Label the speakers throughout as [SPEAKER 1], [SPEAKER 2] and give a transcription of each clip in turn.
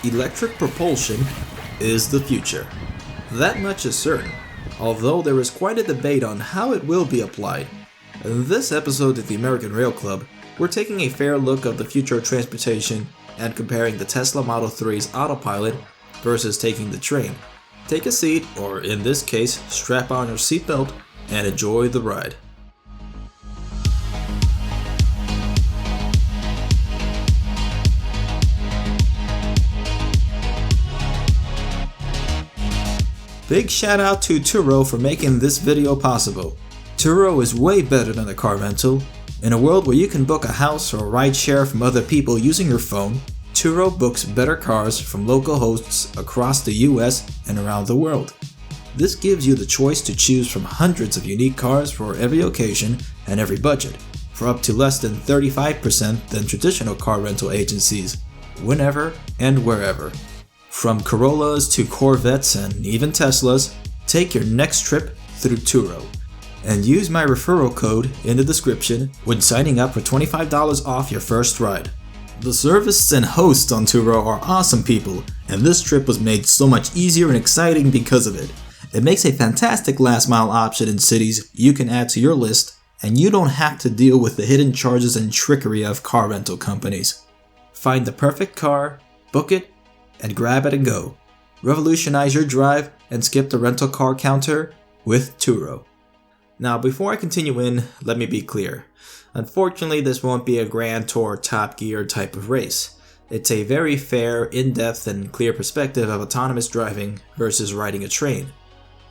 [SPEAKER 1] Electric propulsion is the future. That much is certain, although there is quite a debate on how it will be applied. In this episode of the American Rail Club, we're taking a fair look of the future of transportation and comparing the Tesla Model 3's autopilot versus taking the train. Take a seat, or in this case, strap on your seatbelt and enjoy the ride. Big shout out to Turo for making this video possible. Turo is way better than a car rental. In a world where you can book a house or ride share from other people using your phone, Turo books better cars from local hosts across the US and around the world. This gives you the choice to choose from hundreds of unique cars for every occasion and every budget, for up to less than 35% than traditional car rental agencies, whenever and wherever. From Corollas to Corvettes and even Teslas, take your next trip through Turo. And use my referral code in the description when signing up for $25 off your first ride. The service and hosts on Turo are awesome people, and this trip was made so much easier and exciting because of it. It makes a fantastic last mile option in cities you can add to your list, and you don't have to deal with the hidden charges and trickery of car rental companies. Find the perfect car, book it, and grab it and go. Revolutionize your drive and skip the rental car counter with Turo. Now, before I continue in, let me be clear. Unfortunately, this won't be a Grand Tour Top Gear type of race. It's a very fair, in-depth, and clear perspective of autonomous driving versus riding a train.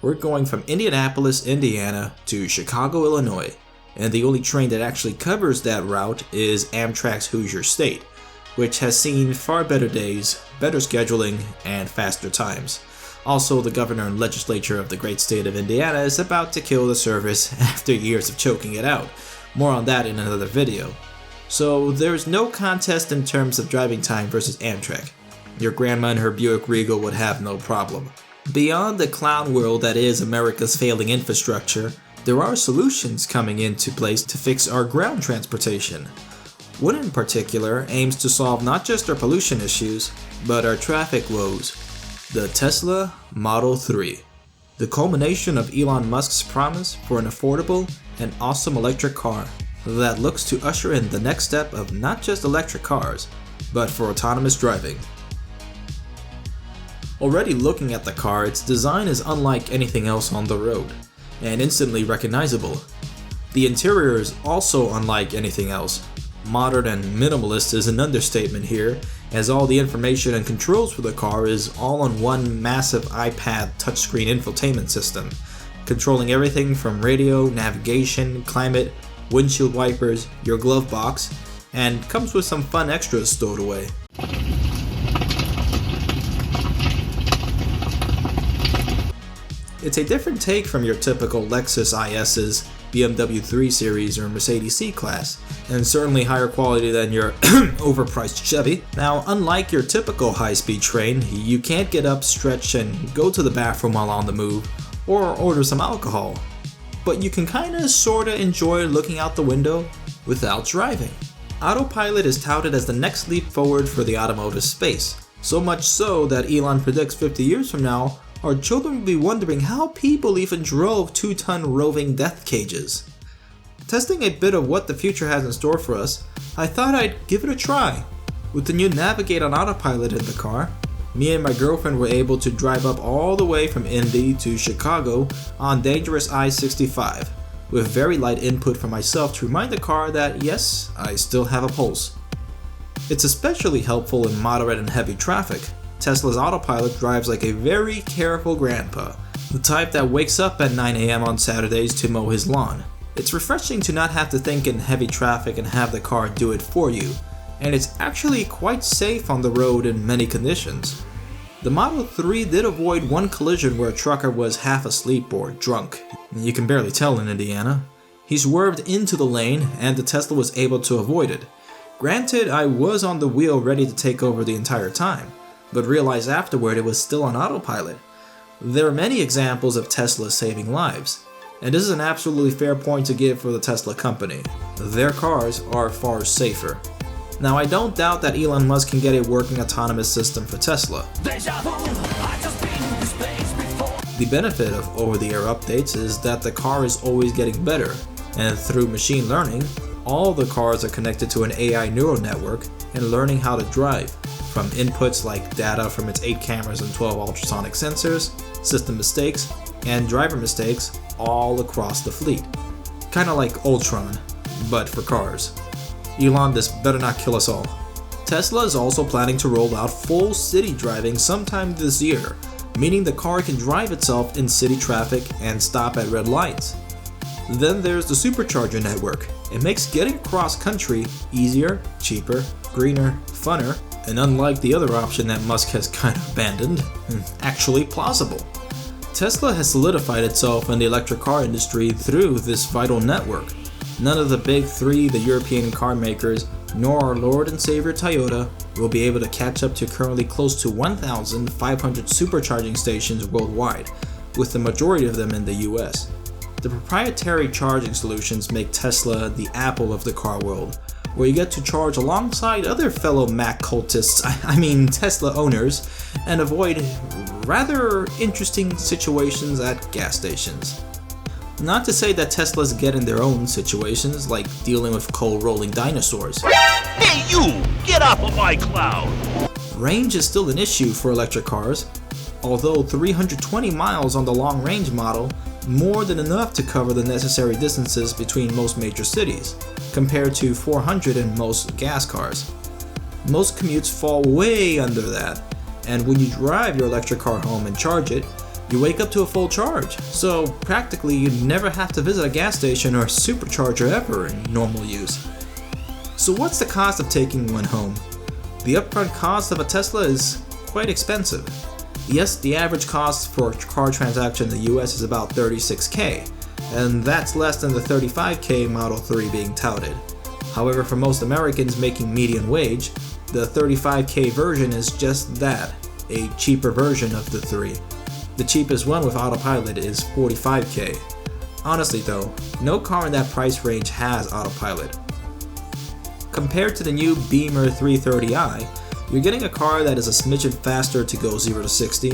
[SPEAKER 1] We're going from Indianapolis, Indiana to Chicago, Illinois, and the only train that actually covers that route is Amtrak's Hoosier State, which has seen far better days, better scheduling, and faster times. Also, the governor and legislature of the great state of Indiana is about to kill the service after years of choking it out. More on that in another video. So there's no contest in terms of driving time versus Amtrak. Your grandma and her Buick Regal would have no problem. Beyond the clown world that is America's failing infrastructure, there are solutions coming into place to fix our ground transportation. One in particular aims to solve not just our pollution issues, but our traffic woes. The Tesla Model 3. The culmination of Elon Musk's promise for an affordable and awesome electric car that looks to usher in the next step of not just electric cars, but for autonomous driving. Already looking at the car, its design is unlike anything else on the road, and instantly recognizable. The interior is also unlike anything else. Modern and minimalist is an understatement here, as all the information and controls for the car is all on one massive iPad touchscreen infotainment system, controlling everything from radio, navigation, climate, windshield wipers, your glove box, and comes with some fun extras stowed away. It's a different take from your typical Lexus IS's, BMW 3 Series or Mercedes C-Class, and certainly higher quality than your overpriced Chevy. Now, unlike your typical high-speed train, you can't get up, stretch, and go to the bathroom while on the move, or order some alcohol. But you can kinda sorta enjoy looking out the window without driving. Autopilot is touted as the next leap forward for the automotive space, so much so that Elon predicts 50 years from now, our children will be wondering how people even drove 2-ton roving death cages. Testing a bit of what the future has in store for us, I thought I'd give it a try. With the new Navigate on Autopilot in the car, me and my girlfriend were able to drive up all the way from Indy to Chicago on dangerous I-65, with very light input from myself to remind the car that yes, I still have a pulse. It's especially helpful in moderate and heavy traffic. Tesla's autopilot drives like a very careful grandpa, the type that wakes up at 9 AM on Saturdays to mow his lawn. It's refreshing to not have to think in heavy traffic and have the car do it for you, and it's actually quite safe on the road in many conditions. The Model 3 did avoid one collision where a trucker was half asleep or drunk. You can barely tell in Indiana. He swerved into the lane and the Tesla was able to avoid it. Granted, I was on the wheel ready to take over the entire time, but realized afterward it was still on autopilot. There are many examples of Tesla saving lives, and this is an absolutely fair point to give for the Tesla company. Their cars are far safer. Now, I don't doubt that Elon Musk can get a working autonomous system for Tesla. The benefit of over-the-air updates is that the car is always getting better, and through machine learning, all the cars are connected to an AI neural network and learning how to drive, from inputs like data from its 8 cameras and 12 ultrasonic sensors, system mistakes, and driver mistakes all across the fleet. Kinda like Ultron, but for cars. Elon, this better not kill us all. Tesla is also planning to roll out full city driving sometime this year, meaning the car can drive itself in city traffic and stop at red lights. Then there's the supercharger network. It makes getting across country easier, cheaper, greener, funner, and unlike the other option that Musk has kind of abandoned, actually plausible. Tesla has solidified itself in the electric car industry through this vital network. None of the big three, the European car makers, nor our Lord and Savior Toyota, will be able to catch up to currently close to 1,500 supercharging stations worldwide, with the majority of them in the US. The proprietary charging solutions make Tesla the Apple of the car world, where you get to charge alongside other fellow Mac cultists, Tesla owners, and avoid rather interesting situations at gas stations. Not to say that Teslas get in their own situations, like dealing with coal-rolling dinosaurs.
[SPEAKER 2] Hey you! Get off of my cloud!
[SPEAKER 1] Range is still an issue for electric cars. Although 320 miles on the long-range model, more than enough to cover the necessary distances between most major cities, compared to 400 in most gas cars. Most commutes fall way under that, and when you drive your electric car home and charge it, you wake up to a full charge, so practically you never have to visit a gas station or supercharger ever in normal use. So what's the cost of taking one home? The upfront cost of a Tesla is quite expensive. Yes, the average cost for a car transaction in the US is about $36K, and that's less than the $35K Model 3 being touted. However, for most Americans making median wage, the $35K version is just that, a cheaper version of the 3. The cheapest one with autopilot is $45K. Honestly though, no car in that price range has autopilot. Compared to the new Beamer 330i, you're getting a car that is a smidgen faster to go 0 to 60,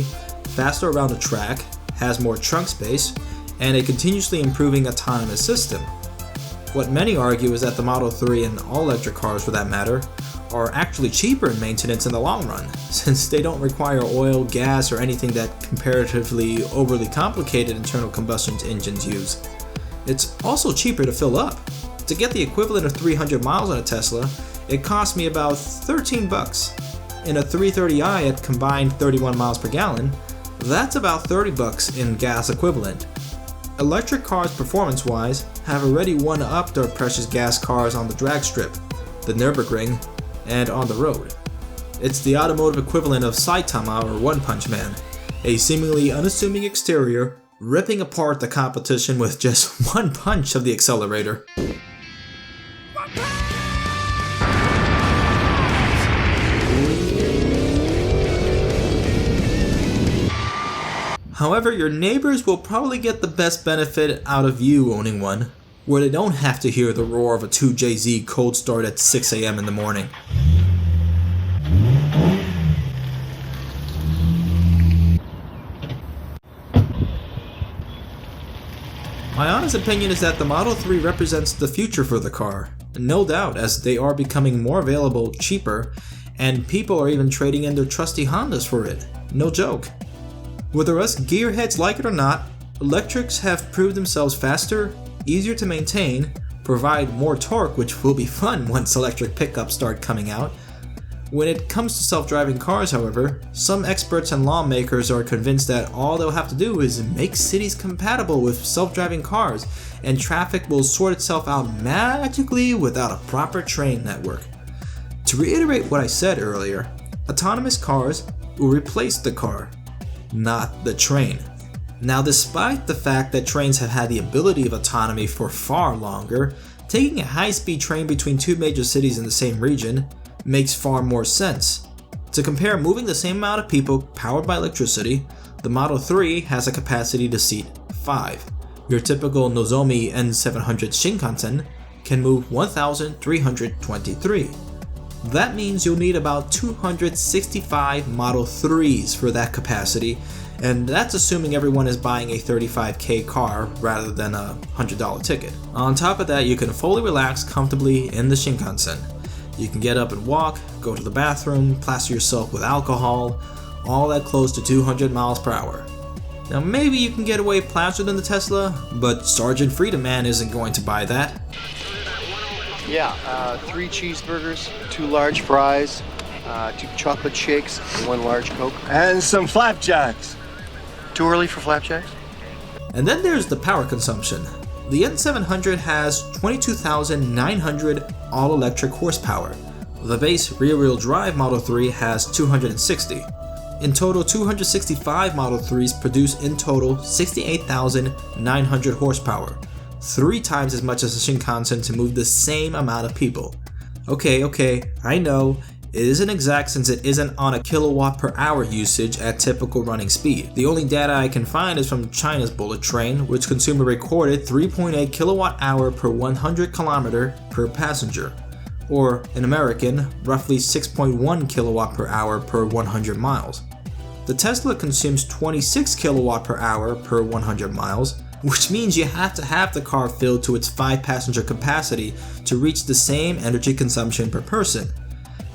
[SPEAKER 1] faster around the track, has more trunk space, and a continuously improving autonomous system. What many argue is that the Model 3 and all electric cars for that matter are actually cheaper in maintenance in the long run, since they don't require oil, gas, or anything that comparatively overly complicated internal combustion engines use. It's also cheaper to fill up. To get the equivalent of 300 miles on a Tesla, it cost me about $13. In a 330i at combined 31 miles per gallon, that's about $30 in gas equivalent. Electric cars performance-wise have already one-upped our precious gas cars on the drag strip, the Nürburgring, and on the road. It's the automotive equivalent of Saitama or One Punch Man, a seemingly unassuming exterior ripping apart the competition with just one punch of the accelerator. However, your neighbors will probably get the best benefit out of you owning one, where they don't have to hear the roar of a 2JZ cold start at 6 AM in the morning. My honest opinion is that the Model 3 represents the future for the car, no doubt, as they are becoming more available, cheaper, and people are even trading in their trusty Hondas for it. No joke. Whether us gearheads like it or not, electrics have proved themselves faster, easier to maintain, provide more torque, which will be fun once electric pickups start coming out. When it comes to self-driving cars, however, some experts and lawmakers are convinced that all they'll have to do is make cities compatible with self-driving cars, and traffic will sort itself out magically without a proper train network. To reiterate what I said earlier, autonomous cars will replace the car, not the train. Now, despite the fact that trains have had the ability of autonomy for far longer, taking a high-speed train between two major cities in the same region makes far more sense. To compare moving the same amount of people powered by electricity, the Model 3 has a capacity to seat 5. Your typical Nozomi N700 Shinkansen can move 1,323. That means you'll need about 265 Model 3s for that capacity, and that's assuming everyone is buying a $35K car rather than a $100 ticket. On top of that, you can fully relax comfortably in the Shinkansen. You can get up and walk, go to the bathroom, plaster yourself with alcohol, all at close to 200 miles per hour. Now maybe you can get away plastered in the Tesla, but Sergeant Freedom Man isn't going to buy that.
[SPEAKER 3] Yeah, 3 cheeseburgers, 2 large fries, 2 chocolate shakes, and 1 large Coke.
[SPEAKER 4] And some flapjacks.
[SPEAKER 3] Too early for flapjacks?
[SPEAKER 1] And then there's the power consumption. The N700 has 22,900 all-electric horsepower. The base rear-wheel drive Model 3 has 260. In total, 265 Model 3s produce in total 68,900 horsepower, 3 times as much as a Shinkansen to move the same amount of people. Okay, I know, it isn't exact since it isn't on a kilowatt per hour usage at typical running speed. The only data I can find is from China's bullet train, which consumed a recorded 3.8 kilowatt hour per 100 kilometer per passenger, or in American, roughly 6.1 kilowatt per hour per 100 miles. The Tesla consumes 26 kilowatt per hour per 100 miles, which means you have to have the car filled to its 5-passenger capacity to reach the same energy consumption per person.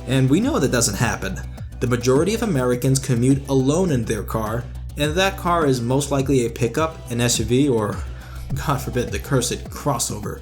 [SPEAKER 1] And we know that doesn't happen. The majority of Americans commute alone in their car, and that car is most likely a pickup, an SUV, or, God forbid, the cursed crossover.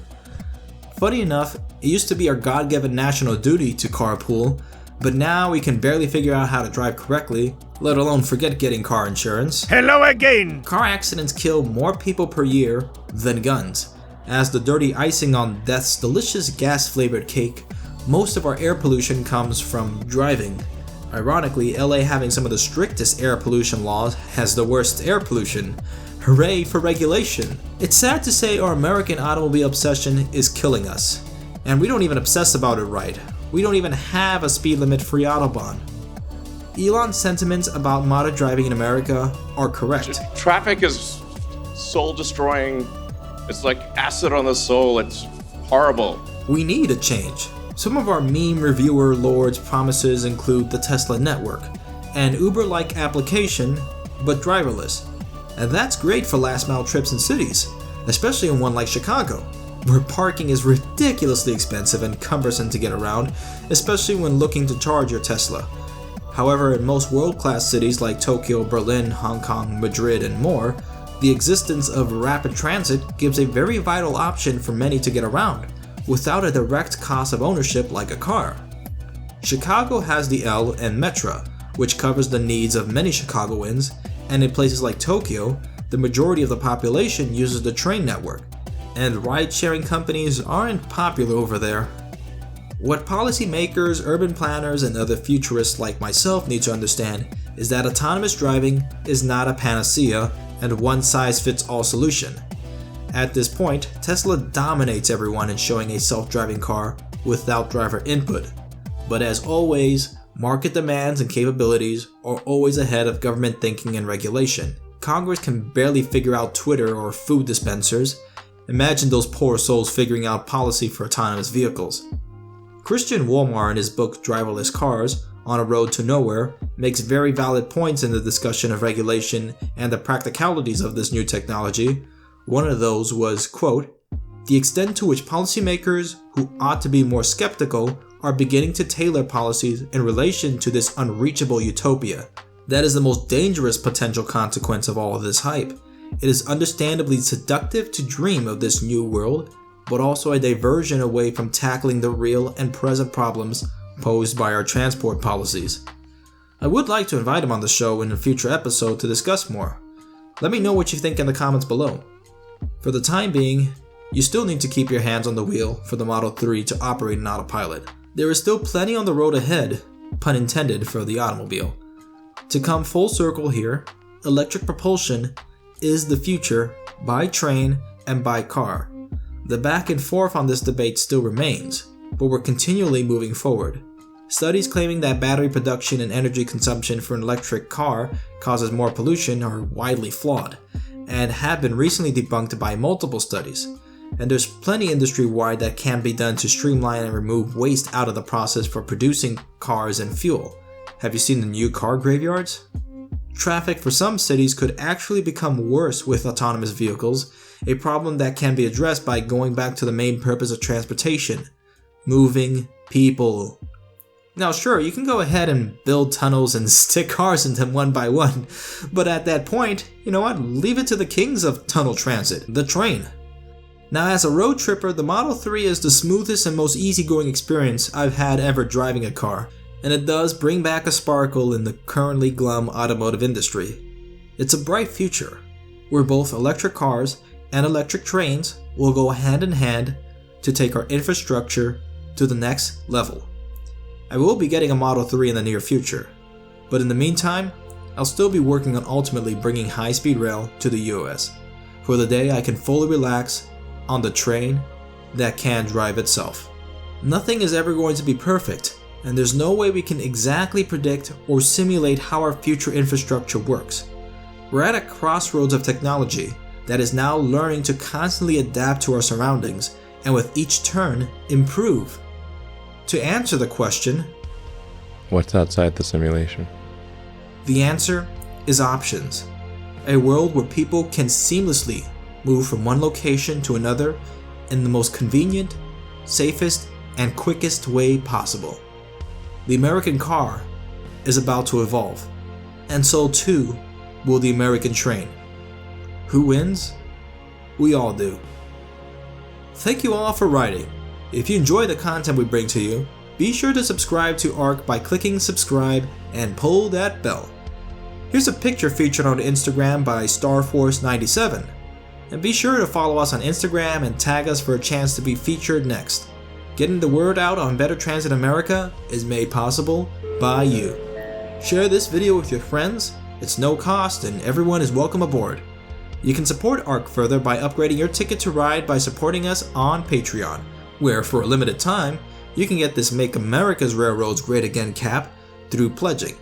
[SPEAKER 1] Funny enough, it used to be our God-given national duty to carpool, but now we can barely figure out how to drive correctly, let alone forget getting car insurance.
[SPEAKER 4] Hello again!
[SPEAKER 1] Car accidents kill more people per year than guns. As the dirty icing on death's delicious gas-flavored cake, most of our air pollution comes from driving. Ironically, LA having some of the strictest air pollution laws has the worst air pollution. Hooray for regulation! It's sad to say our American automobile obsession is killing us. And we don't even obsess about it right. We don't even have a speed limit-free autobahn. Elon's sentiments about modern driving in America are correct.
[SPEAKER 5] Traffic is soul-destroying. It's like acid on the soul. It's horrible.
[SPEAKER 1] We need a change. Some of our meme reviewer lords' promises include the Tesla network, an Uber-like application, but driverless. And that's great for last-mile trips in cities, especially in one like Chicago, where parking is ridiculously expensive and cumbersome to get around, especially when looking to charge your Tesla. However, in most world-class cities like Tokyo, Berlin, Hong Kong, Madrid, and more, the existence of rapid transit gives a very vital option for many to get around, without a direct cost of ownership like a car. Chicago has the L and Metra, which covers the needs of many Chicagoans, and in places like Tokyo, the majority of the population uses the train network, and ride-sharing companies aren't popular over there. What policymakers, urban planners, and other futurists like myself need to understand is that autonomous driving is not a panacea and one-size-fits-all solution. At this point, Tesla dominates everyone in showing a self-driving car without driver input. But as always, market demands and capabilities are always ahead of government thinking and regulation. Congress can barely figure out Twitter or food dispensers. Imagine those poor souls figuring out policy for autonomous vehicles. Christian Wolmar in his book Driverless Cars, On a Road to Nowhere, makes very valid points in the discussion of regulation and the practicalities of this new technology. One of those was, quote, "The extent to which policymakers who ought to be more skeptical are beginning to tailor policies in relation to this unreachable utopia. That is the most dangerous potential consequence of all of this hype. It is understandably seductive to dream of this new world, but also a diversion away from tackling the real and present problems posed by our transport policies." I would like to invite him on the show in a future episode to discuss more. Let me know what you think in the comments below. For the time being, you still need to keep your hands on the wheel for the Model 3 to operate in autopilot. There is still plenty on the road ahead, pun intended, for the automobile. To come full circle here, electric propulsion is the future by train and by car. The back and forth on this debate still remains, but we're continually moving forward. Studies claiming that battery production and energy consumption for an electric car causes more pollution are widely flawed, and have been recently debunked by multiple studies. and there's plenty industry-wide that can be done to streamline and remove waste out of the process for producing cars and fuel. Have you seen the new car graveyards? Traffic for some cities could actually become worse with autonomous vehicles, a problem that can be addressed by going back to the main purpose of transportation: moving people. Now sure, you can go ahead and build tunnels and stick cars in them one by one, but at that point, you know what, leave it to the kings of tunnel transit, the train. Now as a road tripper, the Model 3 is the smoothest and most easygoing experience I've had ever driving a car, and it does bring back a sparkle in the currently glum automotive industry. It's a bright future, where both electric cars and electric trains will go hand in hand to take our infrastructure to the next level. I will be getting a Model 3 in the near future, but in the meantime, I'll still be working on ultimately bringing high-speed rail to the US, for the day I can fully relax on the train that can drive itself. Nothing is ever going to be perfect, and there's no way we can exactly predict or simulate how our future infrastructure works. We're at a crossroads of technology that is now learning to constantly adapt to our surroundings, and with each turn, improve. To answer the question,
[SPEAKER 6] what's outside the simulation?
[SPEAKER 1] The answer is options. A world where people can seamlessly move from one location to another in the most convenient, safest, and quickest way possible. The American car is about to evolve, and so too will the American train. Who wins? We all do. Thank you all for riding. If you enjoy the content we bring to you, be sure to subscribe to ARC by clicking subscribe and pull that bell. Here's a picture featured on Instagram by StarForce97. And be sure to follow us on Instagram and tag us for a chance to be featured next. Getting the word out on Better Transit America is made possible by you. Share this video with your friends, it's no cost and everyone is welcome aboard. You can support ARC further by upgrading your ticket to ride by supporting us on Patreon, where for a limited time, you can get this Make America's Railroads Great Again cap through pledging.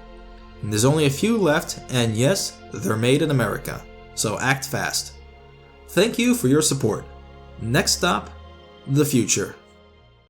[SPEAKER 1] And there's only a few left, and yes, they're made in America, so act fast. Thank you for your support. Next stop, the future.